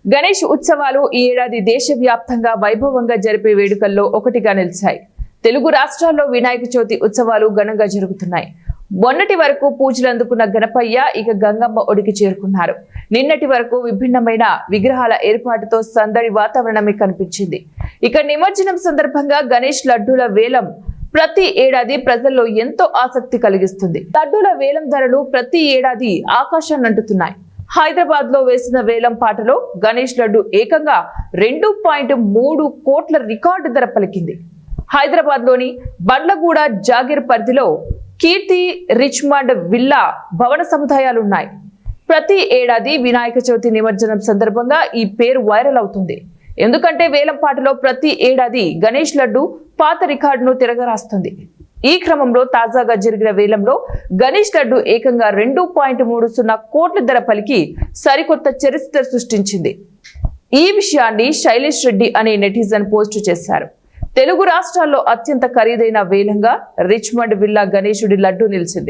గణేష్ ఉత్సవాలు ఈ ఏడాది దేశవ్యాప్తంగా వైభవంగా జరిపే వేడుకల్లో ఒకటిగా నిలిచాయి. తెలుగు రాష్ట్రాల్లో వినాయక చవితి ఉత్సవాలు ఘనంగా జరుగుతున్నాయి. మొన్నటి వరకు పూజలు అందుకున్న గణపయ్య ఇక గంగమ్మ ఒడికి చేరుకున్నారు. నిన్నటి వరకు విభిన్నమైన విగ్రహాల ఏర్పాటుతో సందడి వాతావరణమే కనిపించింది. ఇక నిమజ్జనం సందర్భంగా గణేష్ లడ్డూల వేలం ప్రతి ఏడాది ప్రజల్లో ఎంతో ఆసక్తి కలిగిస్తుంది. లడ్డూల వేలం ధరలు ప్రతి ఏడాది ఆకాశాన్ని అంటుతున్నాయి. హైదరాబాద్ లో వేసిన వేలం పాటలో గణేష్ లడ్డు ఏకంగా 2.3 కోట్ల రికార్డు ధర పలికింది. హైదరాబాద్ లోని బండ్లగూడ జాగీర్ పరిధిలో కీర్తి రిచ్మండ్ విల్లా భవన సముదాయాలున్నాయి. ప్రతి ఏడాది వినాయక చవితి నిమజ్జనం సందర్భంగా ఈ పేరు వైరల్ అవుతుంది. ఎందుకంటే వేలం పాటలో ప్రతి ఏడాది గణేష్ లడ్డు పాత రికార్డును తిరగరాస్తుంది. ఈ క్రమంలో తాజాగా జరిగిన వేలంలో గణేష్ లడ్డు ఏకంగా 2.30 కోట్ల ధర పలికి సరికొత్త చరిత్ర సృష్టించింది. ఈ విషయాన్ని శైలేష్ రెడ్డి అనే నెటిజన్ పోస్టు చేశారు. తెలుగు రాష్ట్రాల్లో అత్యంత ఖరీదైన వేలంగా రిచ్మండ్ విల్లా గణేశుడి లడ్డు నిలిచింది.